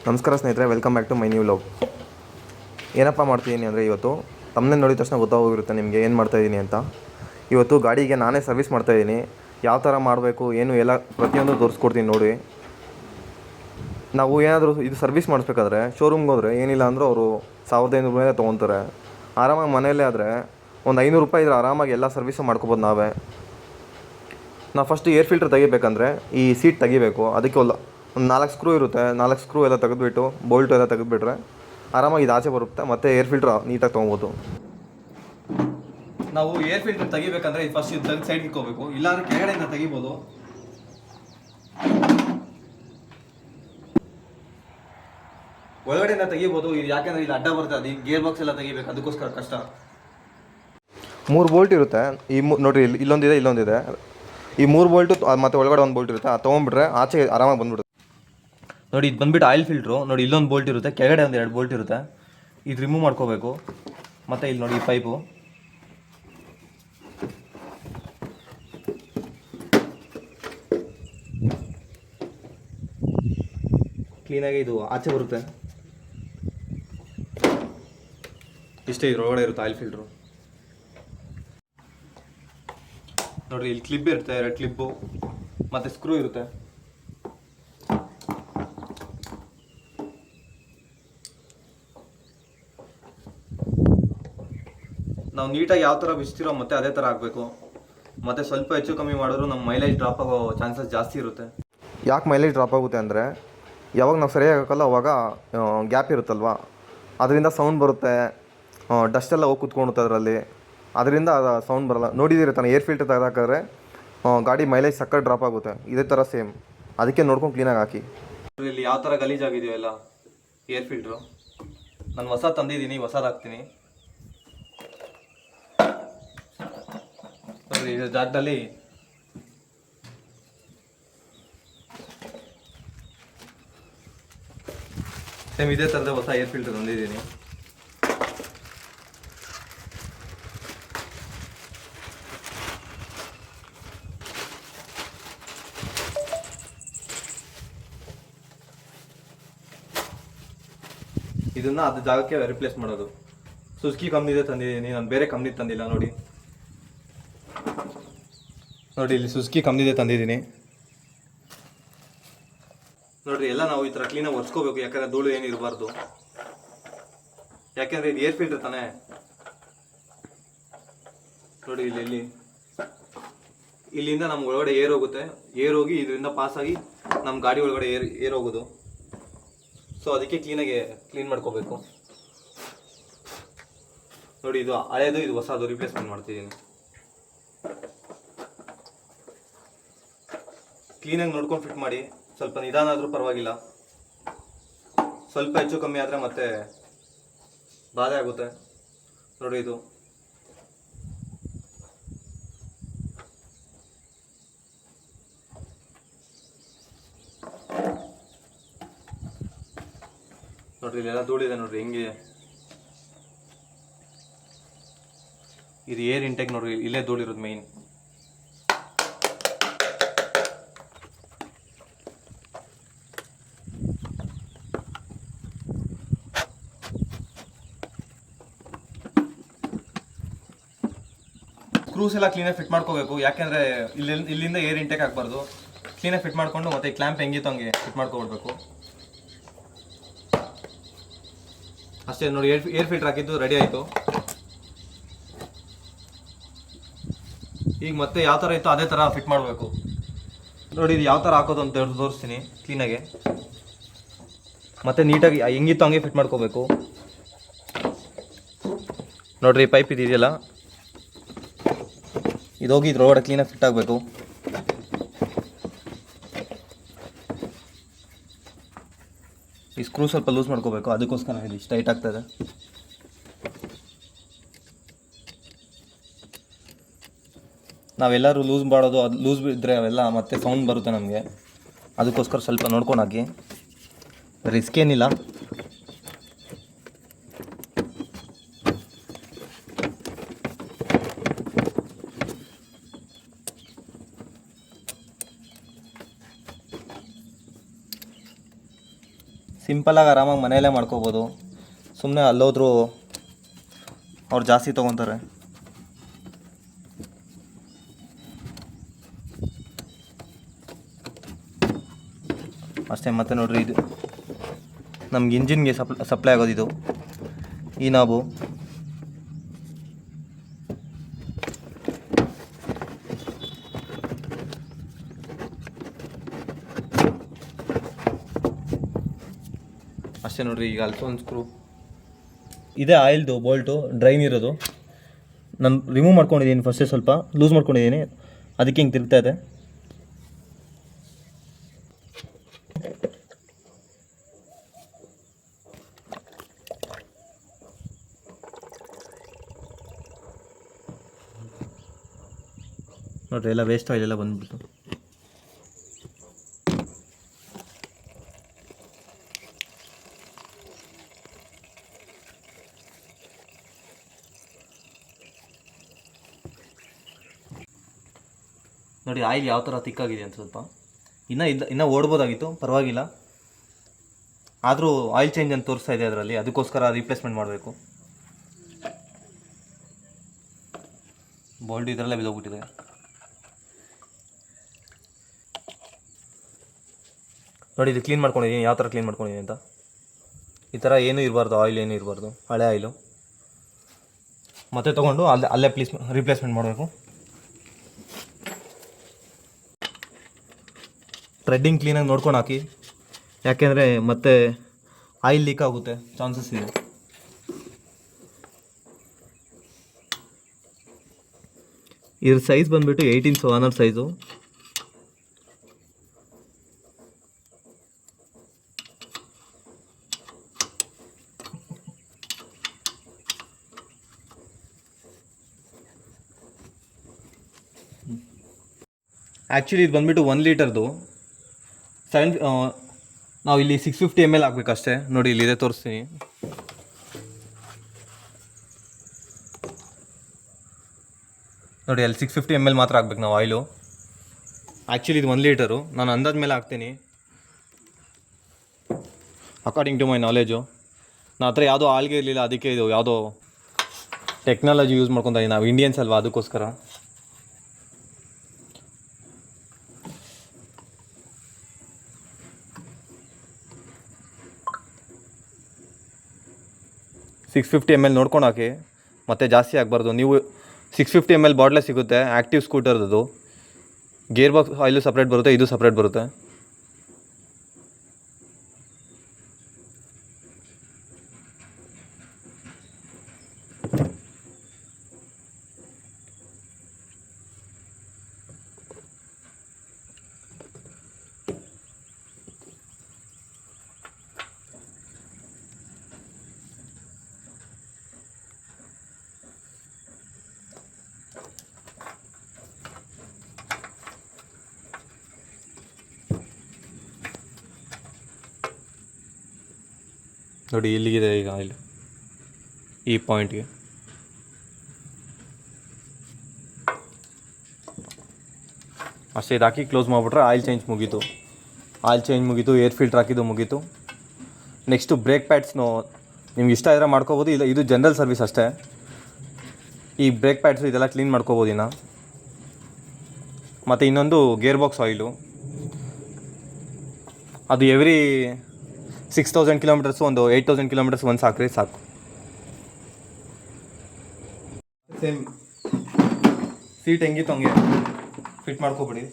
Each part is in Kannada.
ನಮಸ್ಕಾರ ಸ್ನೇಹಿತರೆ, welcome back to my new vlog. ಏನಪ್ಪ ಮಾಡ್ತಿದ್ದೀನಿ ಅಂದರೆ ಇವತ್ತು ತಮ್ಮನೇ ನೋಡಿದ ತಕ್ಷಣ ಗೊತ್ತಾಗೋಗಿರುತ್ತೆ ನಿಮಗೆ ಏನು ಮಾಡ್ತಾಯಿದ್ದೀನಿ ಅಂತ. ಇವತ್ತು ಗಾಡಿಗೆ ನಾನೇ ಸರ್ವಿಸ್ ಮಾಡ್ತಾಯಿದ್ದೀನಿ. ಯಾವ ಥರ ಮಾಡಬೇಕು ಏನು ಎಲ್ಲ ಪ್ರತಿಯೊಂದು ತೋರಿಸ್ಕೊಡ್ತೀನಿ ನೋಡಿ. ನಾವು ಏನಾದರೂ ಇದು ಸರ್ವಿಸ್ ಮಾಡಿಸ್ಬೇಕಾದ್ರೆ ಶೋರೂಮ್ಗೆ ಹೋದರೆ ಏನಿಲ್ಲ ಅಂದರೂ ಅವರು 1500 ರೂಪಾಯಿ ತೊಗೊತಾರೆ. ಆರಾಮಾಗಿ ಮನೆಯಲ್ಲೇ ಆದರೆ ಒಂದು 500 ರೂಪಾಯಿ ಇದ್ರೆ ಆರಾಮಾಗಿ ಎಲ್ಲ ಸರ್ವಿಸು ಮಾಡ್ಕೊಬೋದು ನಾವೇ. ನಾವು ಫಸ್ಟ್ ಏರ್ ಫಿಲ್ಟರ್ ತೆಗಿಬೇಕಂದ್ರೆ ಈ ಸೀಟ್ ತೆಗಿಬೇಕು. ಅದಕ್ಕೆ ಒಂದು 4 ಸ್ಕ್ರೂ ಇರುತ್ತೆ. 4 ಸ್ಕ್ರೂ ಎಲ್ಲ ತೆಗೆದುಬಿಟ್ಟು ಬೋಲ್ಟು ಎಲ್ಲ ತೆಗೆದುಬಿಟ್ರೆ ಆರಾಮಾಗಿ ಇದು ಆಚೆ ಬರುತ್ತೆ. ಮತ್ತು ಏರ್ ಫಿಲ್ಟ್ರ್ ನೀಟಾಗಿ ತೊಗೊಬೋದು. ನಾವು ಏರ್ ಫಿಲ್ಟರ್ ತೆಗಿಬೇಕಂದ್ರೆ ಇದು ಫಸ್ಟ್ ಇದು ತೆಗೆದು ಸೈಡ್ಗೆ ಇಟ್ಕೋಬೇಕು. ಇಲ್ಲಾಂದರೆ ಕೆಳಗಡೆಯಿಂದ ತೆಗಿಬೋದು. ಒಳಗಡೆಯಿಂದ ತೆಗಿಬೋದು. ಇದು ಯಾಕೆಂದರೆ ಇಲ್ಲಿ ಅಡ್ಡ ಬರುತ್ತೆ, ಅದು ಗೇರ್ ಬಾಕ್ಸ್ ಎಲ್ಲ ತೆಗಿಬೇಕು, ಅದಕ್ಕೋಸ್ಕರ ಕಷ್ಟ. 3 ಬೋಲ್ಟ್ ಇರುತ್ತೆ. ನೋಡಿರಿ, ಇಲ್ಲೊಂದಿದೆ. ಈ 3 ಬೋಲ್ಟು ಮತ್ತು ಒಳಗಡೆ ಒಂದು ಬೋಲ್ಟ್ ಇರುತ್ತೆ. ಅದು ತೊಗೊಂಡ್ಬಿಟ್ರೆ ಆಚೆ ಆರಾಮಾಗಿ ಬಂದ್ಬಿಡುತ್ತೆ. ನೋಡಿ, ಇದು ಬಂದುಬಿಟ್ಟು ಆಯಿಲ್ ಫಿಲ್ಟ್ರು. ನೋಡಿ, ಇಲ್ಲೊಂದು ಬೋಲ್ಟ್ ಇರುತ್ತೆ, ಕೆಳಗಡೆ ಒಂದು 2 ಬೋಲ್ಟ್ ಇರುತ್ತೆ. ಇದು ರಿಮೂವ್ ಮಾಡ್ಕೋಬೇಕು. ಮತ್ತು ಇಲ್ಲಿ ನೋಡಿ, ಈ ಪೈಪು ಕ್ಲೀನಾಗಿ ಇದು ಆಚೆ ಬರುತ್ತೆ. ಇಷ್ಟೇ ಇದ್ರೊಳಗಡೆ ಇರುತ್ತೆ ಆಯಿಲ್ ಫಿಲ್ಟ್ರು. ನೋಡಿರಿ, ಇಲ್ಲಿ ಕ್ಲಿಪ್ ಇರುತ್ತೆ, 2 ಕ್ಲಿಪ್ಪು ಮತ್ತು ಸ್ಕ್ರೂ ಇರುತ್ತೆ. ನಾವು ನೀಟಾಗಿ ಯಾವ ಥರ ಬಿಚ್ತಿರೋ ಮತ್ತೆ ಅದೇ ಥರ ಆಗಬೇಕು. ಮತ್ತು ಸ್ವಲ್ಪ ಹೆಚ್ಚು ಕಮ್ಮಿ ಮಾಡಿದ್ರು ನಮ್ಮ ಮೈಲೇಜ್ ಡ್ರಾಪ್ ಆಗೋ ಚಾನ್ಸಸ್ ಜಾಸ್ತಿ ಇರುತ್ತೆ. ಯಾಕೆ ಮೈಲೇಜ್ ಡ್ರಾಪ್ ಆಗುತ್ತೆ ಅಂದರೆ, ಯಾವಾಗ ನಾವು ಸರಿಯಾಗಿ ಹಾಕಲ್ಲ ಅವಾಗ ಗ್ಯಾಪ್ ಇರುತ್ತಲ್ವ, ಅದರಿಂದ ಸೌಂಡ್ ಬರುತ್ತೆ. ಡಸ್ಟೆಲ್ಲ ಹೋಗಿ ಕೂತ್ಕೊಳ್ಳುತ್ತೆ ಅದರಲ್ಲಿ, ಅದರಿಂದ ಸೌಂಡ್ ಬರೋಲ್ಲ. ನೋಡಿದ್ದೀರಿ ತಾನು, ಏರ್ ಫಿಲ್ಟರ್ ತೆಗೆದಾಕಿದ್ರೆ ಗಾಡಿ ಮೈಲೇಜ್ ಸಕ್ಕ ಡ್ರಾಪ್ ಆಗುತ್ತೆ. ಇದೇ ಥರ ಸೇಮ್. ಅದಕ್ಕೆ ನೋಡ್ಕೊಂಡು ಕ್ಲೀನಾಗಿ ಹಾಕಿ. ಇಲ್ಲಿ ಯಾವ ಥರ ಗಲೀಜಾಗಿದೆಯೋ ಎಲ್ಲ ಏರ್ ಫಿಲ್ಟ್ರು. ನಾನು ಹೊಸ ತಂದಿದ್ದೀನಿ, ಹೊಸದು ಹಾಕ್ತೀನಿ. ನೋಡಿ, ಈ ಜಾಗದಲ್ಲಿ ಸೇಮ್ ಇದೇ ಥರದ ಹೊಸ ಏರ್ ಫಿಲ್ಟರ್ ತಂದಿದ್ದೀನಿ. ಇದನ್ನು ಅದು ಜಾಗಕ್ಕೆ ರಿಪ್ಲೇಸ್ ಮಾಡೋದು. ಸುಜುಕಿ ಕಂಪ್ನಿದೆ ತಂದಿದ್ದೀನಿ, ನಾನು ಬೇರೆ ಕಂಪ್ನಿ ತಂದಿಲ್ಲ. ನೋಡಿ, ಇಲ್ಲಿ ಸುಜುಕಿ ಕಂಪ್ನಿದೆ ತಂದಿದ್ದೀನಿ. ನೋಡಿರಿ, ಎಲ್ಲ ನಾವು ಈ ಥರ ಕ್ಲೀನಾಗಿ ಒರೆಸ್ಕೋಬೇಕು. ಯಾಕಂದರೆ ಧೂಳು ಏನು ಇರಬಾರ್ದು. ಯಾಕೆಂದರೆ ಇದು ಏರ್ ಫಿಲ್ಟರ್ ತಾನೇ. ನೋಡಿ, ಇಲ್ಲಿಂದ ನಮ್ಮ ಒಳಗಡೆ ಏರ್ ಹೋಗುತ್ತೆ. ಏರ್ ಹೋಗಿ ಇದರಿಂದ ಪಾಸಾಗಿ ನಮ್ಮ ಗಾಡಿ ಒಳಗಡೆ ಏರ್ ಹೋಗೋದು. ಸೊ ಅದಕ್ಕೆ ಕ್ಲೀನ್ ಮಾಡ್ಕೋಬೇಕು. ನೋಡಿ, ಇದು ಹಳೇದು, ಇದು ಹೊಸದು ರಿಪ್ಲೇಸ್ಮೆಂಟ್ ಮಾಡ್ತಿದ್ದೀನಿ. ಕ್ಲೀನಾಗಿ ನೋಡ್ಕೊಂಡು ಫಿಟ್ ಮಾಡಿ. ಸ್ವಲ್ಪ ನಿಧಾನ ಆದರೂ ಪರವಾಗಿಲ್ಲ. ಸ್ವಲ್ಪ ಹೆಚ್ಚು ಕಮ್ಮಿ ಆದರೆ ಮತ್ತೆ ಬಾಧೆ ಆಗುತ್ತೆ. ನೋಡಿ, ಇದು ನೋಡ್ರಿ, ಇಲ್ಲೆಲ್ಲ ಧೂಳಿದೆ. ನೋಡ್ರಿ ಹೆಂಗಿದೆ ಇದು ಏರ್ ಇಂಟೇಕ್. ನೋಡ್ರಿ, ಇಲ್ಲೇ ಧೂಳಿರೋದು ಮೇಯ್ನ್. ಸ್ಕ್ರೂಸ್ ಎಲ್ಲ ಕ್ಲೀನಾಗಿ ಫಿಟ್ ಮಾಡ್ಕೋಬೇಕು. ಯಾಕೆಂದರೆ ಇಲ್ಲಿಂದ ಏರ್ ಇಂಟೇಕ್ ಆಗಬಾರ್ದು. ಕ್ಲೀನಾಗಿ ಫಿಟ್ ಮಾಡಿಕೊಂಡು ಮತ್ತೆ ಕ್ಲ್ಯಾಂಪ್ ಹೆಂಗಿತ್ತು ಹಂಗೆ ಫಿಟ್ ಮಾಡ್ಕೊಬಿಡ್ಬೇಕು. ಅಷ್ಟೇ. ನೋಡಿ, ಏರ್ ಫಿಲ್ಟರ್ ಹಾಕಿದ್ದು ರೆಡಿ ಆಯಿತು. ಈಗ ಮತ್ತೆ ಯಾವ ಥರ ಇತ್ತು ಅದೇ ಥರ ಫಿಟ್ ಮಾಡಬೇಕು. ನೋಡಿ, ಇದು ಯಾವ ಥರ ಹಾಕೋದು ಅಂತ ತೋರಿಸ್ತೀನಿ ಕ್ಲೀನಾಗೆ. ಮತ್ತೆ ನೀಟಾಗಿ ಹೆಂಗಿತ್ತು ಹಂಗೆ ಫಿಟ್ ಮಾಡ್ಕೋಬೇಕು. ನೋಡಿರಿ, ಪೈಪ್ ಇದೆಯಲ್ಲ, ಇದು ಹೋಗಿ ಇದ್ರೊಳಗಡೆ ಕ್ಲೀನಾಗಿ ಫಿಟ್ ಆಗಬೇಕು. ಈ ಸ್ಕ್ರೂ ಸ್ವಲ್ಪ ಲೂಸ್ ಮಾಡ್ಕೋಬೇಕು, ಅದಕ್ಕೋಸ್ಕರ ಇದು ಇಷ್ಟು ಟೈಟ್ ಆಗ್ತದೆ. ನಾವೆಲ್ಲರೂ ಲೂಸ್ ಮಾಡೋದು, ಅದು ಲೂಸ್ ಇದ್ದರೆ ಅವೆಲ್ಲ ಮತ್ತೆ ಸೌಂಡ್ ಬರುತ್ತೆ ನಮಗೆ. ಅದಕ್ಕೋಸ್ಕರ ಸ್ವಲ್ಪ ನೋಡ್ಕೊಂಡು ಹಾಕಿ. ರಿಸ್ಕ್ ಏನಿಲ್ಲ. ಸಿಂಪಲಾಗಿ ಆರಾಮಾಗಿ ಮನೆಯಲ್ಲೇ ಮಾಡ್ಕೋಬೋದು. ಸುಮ್ಮನೆ ಅಲ್ಲೋದ್ರೂ ಅವ್ರು ಜಾಸ್ತಿ ತೊಗೊತಾರೆ. ಅಷ್ಟೇ. ಮತ್ತು ನೋಡಿರಿ, ಇದು ನಮ್ಗೆ ಇಂಜಿನ್ಗೆ ಸಪ್ಲೈ ಆಗೋದಿದು ಈ ನಾಬು. ಅಷ್ಟೇ ನೋಡಿರಿ. ಈಗ ಅಲ್ಫೋನ್ ಸ್ಕ್ರೂ ಇದೇ ಆಯಿಲ್ದು ಬೋಲ್ಟು ಡ್ರೈನ್ ಇರೋದು. ನಾನು ರಿಮೂವ್ ಮಾಡ್ಕೊಂಡಿದ್ದೀನಿ, ಫಸ್ಟೇ ಸ್ವಲ್ಪ ಲೂಸ್ ಮಾಡ್ಕೊಂಡಿದ್ದೀನಿ, ಅದಕ್ಕೆ ಹಿಂಗೆ ತಿರುಗ್ತಾ ಇದೆ. ನೋಡಿರಿ, ಎಲ್ಲ ವೇಸ್ಟ್ ಆಯಿಲ್ ಎಲ್ಲ ಬಂದ್ಬಿಟ್ಟು. ನೋಡಿ ಆಯಿಲ್ ಯಾವ ಥರ ತಿಕ್ಕಾಗಿದೆ ಅಂತ. ಸ್ವಲ್ಪ ಇನ್ನೂ ಓಡ್ಬೋದಾಗಿತ್ತು, ಪರವಾಗಿಲ್ಲ. ಆದರೂ ಆಯಿಲ್ ಚೇಂಜ್ ಅಂತ ತೋರಿಸ್ತಾ ಇದೆ ಅದರಲ್ಲಿ, ಅದಕ್ಕೋಸ್ಕರ ರೀಪ್ಲೇಸ್ಮೆಂಟ್ ಮಾಡಬೇಕು. ಬೋಲ್ಟ್ ಇದರಲ್ಲೇ ಬಿದ್ದೋಗ್ಬಿಟ್ಟಿದೆ. ನೋಡಿ, ಇದು ಕ್ಲೀನ್ ಮಾಡ್ಕೊಂಡಿದ್ದೀನಿ, ಯಾವ ಥರ ಕ್ಲೀನ್ ಮಾಡ್ಕೊಂಡಿದ್ದೀನಿ ಅಂತ. ಈ ಥರ ಏನೂ ಇರಬಾರ್ದು, ಆಯಿಲ್ ಏನೂ ಇರಬಾರ್ದು, ಹಳೆ ಆಯಿಲು. ಮತ್ತೆ ತೊಗೊಂಡು ಅಲ್ಲೇ ರೀಪ್ಲೇಸ್ಮೆಂಟ್ ಮಾಡಬೇಕು. ಥ್ರೆಡ್ಡಿಂಗ್ ಕ್ಲೀನಾಗಿ ನೋಡ್ಕೊಂಡು ಹಾಕಿ, ಯಾಕೆಂದರೆ ಮತ್ತೆ ಆಯಿಲ್ ಲೀಕ್ ಆಗುತ್ತೆ ಚಾನ್ಸಸ್ ಇದೆ. ಇದ್ರ ಸೈಜ್ ಬಂದುಬಿಟ್ಟು 18 ಸೆವೆನರ್ ಸೈಜು. ಆ್ಯಕ್ಚುಲಿ ಇದು ಬಂದುಬಿಟ್ಟು 1 ಲೀಟರ್ದು. ನಾವು ಇಲ್ಲಿ 650 ml ಹಾಕ್ಬೇಕಷ್ಟೇ. ನೋಡಿ, ಇಲ್ಲಿದೆ, ತೋರಿಸ್ತೀನಿ. ನೋಡಿ, ಅಲ್ಲಿ 650 ml ಮಾತ್ರ ಹಾಕ್ಬೇಕು ನಾವು ಆಯಿಲು. ಆ್ಯಕ್ಚುಲಿ ಇದು 1 ಲೀಟರು. ನಾನು ಅಂದಾಜ ಮೇಲೆ ಹಾಕ್ತೀನಿ, ಅಕಾರ್ಡಿಂಗ್ ಟು ಮೈ ನಾಲೆಜು. ನನ್ನ ಹತ್ರ ಯಾವುದೋ ಆಳ್ಗೆ ಇರಲಿಲ್ಲ, ಅದಕ್ಕೆ ಇದು ಯಾವುದೋ ಟೆಕ್ನಾಲಜಿ ಯೂಸ್ ಮಾಡ್ಕೊತಾ ಇದ್ದೀವಿ. ನಾವು ಇಂಡಿಯನ್ಸ್ ಅಲ್ವಾ, ಅದಕ್ಕೋಸ್ಕರ. $650 ml ನೋಡ್ಕೊಂಡು ಹಾಕಿ, ಮತ್ತು ಜಾಸ್ತಿ ಆಗಬಾರ್ದು. ನೀವು 650 ml ಬಾಟ್ಲೇ ಸಿಗುತ್ತೆ, ಆ್ಯಕ್ಟಿವ್ ಸ್ಕೂಟರ್ದು. ಗೇರ್ ಬಾಕ್ಸ್ ಆಯಿಲು ಸಪ್ರೇಟ್ ಬರುತ್ತೆ, ಇದು ಸಪ್ರೇಟ್ ಬರುತ್ತೆ. ನೋಡಿ, ಇಲ್ಲಿಗಿದೆ ಈಗ ಆಯಿಲ್, ಈ ಪಾಯಿಂಟ್ಗೆ. ಅಷ್ಟೇ. ಇದು ಹಾಕಿ ಕ್ಲೋಸ್ ಮಾಡಿಬಿಟ್ರೆ ಆಯಿಲ್ ಚೇಂಜ್ ಮುಗೀತು. ಏರ್ ಫಿಲ್ಟ್ರ್ ಹಾಕಿದ್ದು ಮುಗೀತು. ನೆಕ್ಸ್ಟು ಬ್ರೇಕ್ ಪ್ಯಾಡ್ಸ್ನು ನಿಮ್ಗೆ ಇಷ್ಟ ಇದ್ದರೆ ಮಾಡ್ಕೋಬೋದು, ಇಲ್ಲ ಇದು ಜನರಲ್ ಸರ್ವಿಸ್ ಅಷ್ಟೇ. ಈ ಬ್ರೇಕ್ ಪ್ಯಾಡ್ಸು ಇದೆಲ್ಲ ಕ್ಲೀನ್ ಮಾಡ್ಕೋಬೋದು ಇನ್ನು. ಮತ್ತು ಇನ್ನೊಂದು ಗೇರ್ ಬಾಕ್ಸ್ ಆಯಿಲು, ಅದು ಎವ್ರಿ 6000 ಕಿಲೋಮೀಟರ್ಸು ಒಂದು 8000 ಕಿಲೋಮೀಟರ್ಸ್ ಒಂದು ಸಾಕ್ರಿ ಸಾಕು. ಸೇಮ್ ಸೀಟ್ ಹೆಂಗಿತ್ತು ಹಂಗೆ ಫಿಟ್ ಮಾಡ್ಕೊಬಿಡಿ.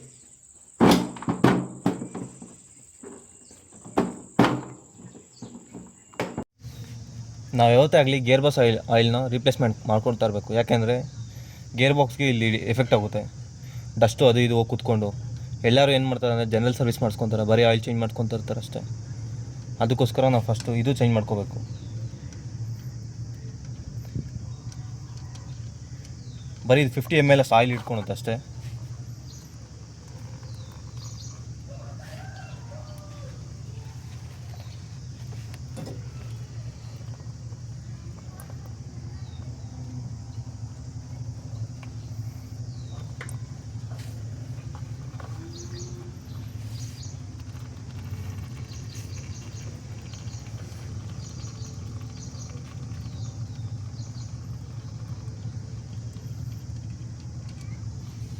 ನಾವು ಯಾವತ್ತೇ ಆಗಲಿ ಗೇರ್ ಬಾಕ್ಸ್ ಆಯಿಲ್ನ ರೀಪ್ಲೇಸ್ಮೆಂಟ್ ಮಾಡ್ಕೊಳ್ತಾ ಇರಬೇಕು. ಯಾಕೆಂದರೆ ಗೇರ್ ಬಾಕ್ಸ್ಗೆ ಇಲ್ಲಿ ಎಫೆಕ್ಟ್ ಆಗುತ್ತೆ, ಡಸ್ಟು ಅದು ಇದು ಕೂತ್ಕೊಂಡು. ಎಲ್ಲರೂ ಏನು ಮಾಡ್ತಾರೆ ಅಂದರೆ ಜನರಲ್ ಸರ್ವಿಸ್ ಮಾಡಿಸ್ಕೊತಾರೆ, ಬರೀ ಆಯಿಲ್ ಚೇಂಜ್ ಮಾಡ್ಕೊತಾ ಇರ್ತಾರೆ ಅಷ್ಟೇ. ಅದಕ್ಕೋಸ್ಕರ ನಾವು ಫಸ್ಟು ಇದು ಚೇಂಜ್ ಮಾಡ್ಕೋಬೇಕು. ಬರೀ 50 ml ಆಯಿಲ್ ಇಟ್ಕೊಳುತ್ತೆ ಅಷ್ಟೇ.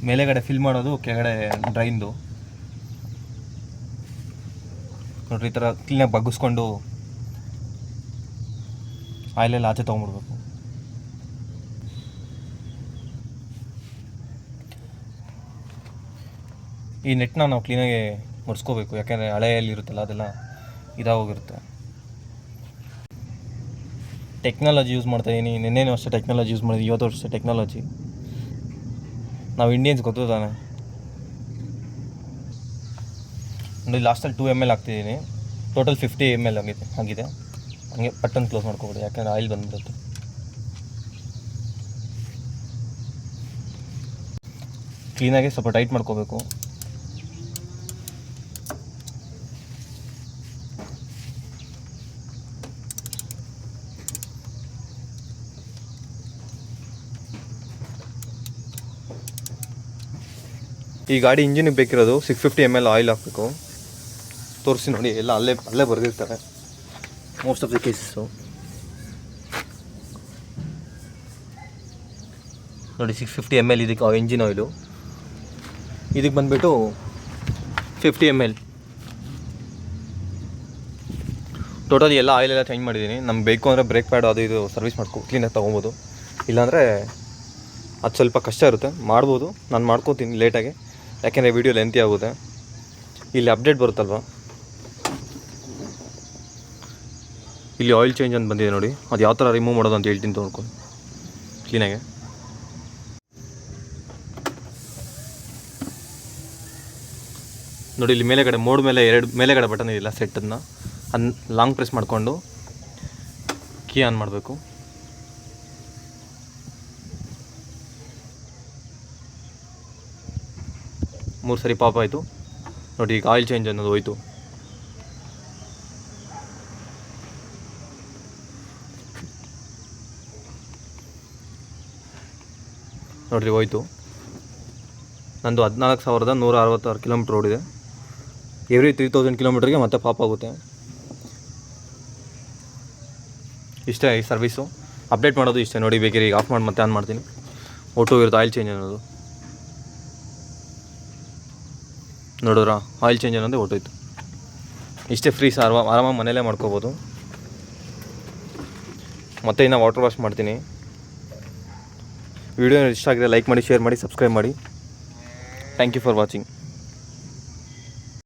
ಮೇಲೆಗಡೆ ಫಿಲ್ ಮಾಡೋದು, ಕೆಳಗಡೆ ಡ್ರೈನ್ದು. ನೋಡಿರಿ ಈ ಥರ ಕ್ಲೀನಾಗಿ ಬಗ್ಗಿಸ್ಕೊಂಡು ಆಯಿಲೆಲ್ಲ ಆಚೆ ತೊಗೊಂಡ್ಬಿಡ್ಬೇಕು. ಈ ನೆಟ್ನ ನಾವು ಕ್ಲೀನಾಗಿ ಮುರಿಸ್ಕೋಬೇಕು, ಯಾಕೆಂದರೆ ಹಳೆಯಲ್ಲಿರುತ್ತಲ್ಲ ಅದೆಲ್ಲ ಇದಾಗೋಗಿರುತ್ತೆ. ಟೆಕ್ನಾಲಜಿ ಯೂಸ್ ಮಾಡ್ತಾಯಿದ್ದೀನಿ. ನಿನ್ನೇನೂ ಅಷ್ಟೇ ಟೆಕ್ನಾಲಜಿ ಯೂಸ್ ಮಾಡಿದ್ವಿ, ಇವತ್ತು ಅಷ್ಟೇ ಟೆಕ್ನಾಲಜಿ. ನಾವು ಇಂಡಿಯನ್ಸ್ ಗೊತ್ತು ತಾನೆ. ನೋಡಿ ಲಾಸ್ಟಲ್ಲಿ 2 ml ಹಾಕ್ತಿದ್ದೀನಿ. ಟೋಟಲ್ 50 ml ಆಗಿದೆ. ಹಂಗೆ ಪಟ್ಟನ್ನು ಕ್ಲೋಸ್ ಮಾಡ್ಕೊಬೋದು, ಯಾಕಂದರೆ ಆಯಿಲ್ ಬಂದ್ಬಿಡುತ್ತೆ. ಕ್ಲೀನಾಗಿ ಸ್ವಲ್ಪ ಟೈಟ್ ಮಾಡ್ಕೋಬೇಕು. ಈ ಗಾಡಿ ಇಂಜಿನಿಗೆ ಬೇಕಿರೋದು 650 ml ಆಯಿಲ್ ಹಾಕಬೇಕು. ತೋರಿಸಿ ನೋಡಿ, ಎಲ್ಲ ಅಲ್ಲೇ ಬರೆದಿರ್ತಾರೆ ಮೋಸ್ಟ್ ಆಫ್ ದ ಕೇಸಸ್ಸು. ನೋಡಿ 650 ml ಇದಕ್ಕೆ ಇಂಜಿನ್ ಆಯಿಲು. ಇದಕ್ಕೆ ಬಂದುಬಿಟ್ಟು 50 ml. ಟೋಟಲಿ ಎಲ್ಲ ಆಯಿಲೆಲ್ಲ ಚೇಂಜ್ ಮಾಡಿದ್ದೀನಿ. ನಮ್ಗೆ ಬೇಕು ಅಂದರೆ ಬ್ರೇಕ್ ಪ್ಯಾಡ್ ಅದು ಇದು ಸರ್ವಿಸ್ ಕ್ಲೀನಾಗಿ ತೊಗೊಬೋದು. ಇಲ್ಲಾಂದರೆ ಅದು ಸ್ವಲ್ಪ ಕಷ್ಟ ಇರುತ್ತೆ, ಮಾಡ್ಬೋದು. ನಾನು ಮಾಡ್ಕೋತೀನಿ ಲೇಟಾಗಿ, ಯಾಕೆಂದರೆ ವೀಡಿಯೋ ಲೆಂತಿ ಆಗುತ್ತೆ. ಇಲ್ಲಿ ಅಪ್ಡೇಟ್ ಬರುತ್ತಲ್ವ, ಇಲ್ಲಿ ಆಯಿಲ್ ಚೇಂಜ್ ಅಂತ ಬಂದಿದೆ ನೋಡಿ. ಅದು ಯಾವ ಥರ ರಿಮೂವ್ ಮಾಡೋದು ಅಂತ ಹೇಳ್ತೀನಿ ತೊಗೊಂಡು ಕ್ಲೀನಾಗೆ. ನೋಡಿ ಇಲ್ಲಿ ಮೇಲೆಗಡೆ ಮೋಡ್ ಮೇಲೆ 2 ಮೇಲೆಗಡೆ ಬಟನ್ ಇದೆಯಲ್ಲ ಸೆಟ್ಟನ್ನು, ಅದನ್ನ ಲಾಂಗ್ ಪ್ರೆಸ್ ಮಾಡಿಕೊಂಡು ಕೀ ಆನ್ ಮಾಡಬೇಕು. ಮೂರು ಸರಿ ಪಾಪ್ ಆಯಿತು ನೋಡಿ. ಈಗ ಆಯಿಲ್ ಚೇಂಜ್ ಅನ್ನೋದು ಹೋಯ್ತು. ನೋಡಿರಿ ಹೋಯ್ತು. ನಂದು 14,166 ಕಿಲೋಮೀಟ್ರ್ ಓಡಿದೆ. ಎವ್ರಿ 3000 ಕಿಲೋಮೀಟ್ರಿಗೆ ಮತ್ತೆ ಪಾಪ್ ಆಗುತ್ತೆ. ಇಷ್ಟೇ ಈ ಸರ್ವಿಸು. ಅಪ್ಡೇಟ್ ಮಾಡೋದು ಇಷ್ಟೇ ನೋಡಿ. ಬೇಕಿರಿ ಈಗ ಆಫ್ ಮಾಡಿ ಮತ್ತೆ ಆನ್ ಮಾಡ್ತೀನಿ. ಓಟೋ ಇರುತ್ತೆ ಆಯಿಲ್ ಚೇಂಜ್ ಅನ್ನೋದು. ನೋಡಿದ್ರಾ, ಆಯಿಲ್ ಚೇಂಜ್ ಅನ್ನೋದೇ ಹೊಟ್ಟೋಯ್ತು. ಇಷ್ಟೇ ಫ್ರೀ ಸರ್, ಆರಾಮಾಗಿ ಮನೆಯಲ್ಲೇ ಮಾಡ್ಕೋಬೋದು. ಮತ್ತೆ ಇನ್ನು ವಾಟರ್ ವಾಶ್ ಮಾಡ್ತೀನಿ. ವಿಡಿಯೋ ಇಷ್ಟ ಆಗಿದೆ ಲೈಕ್ ಮಾಡಿ, ಶೇರ್ ಮಾಡಿ, ಸಬ್ಸ್ಕ್ರೈಬ್ ಮಾಡಿ. Thank you for watching.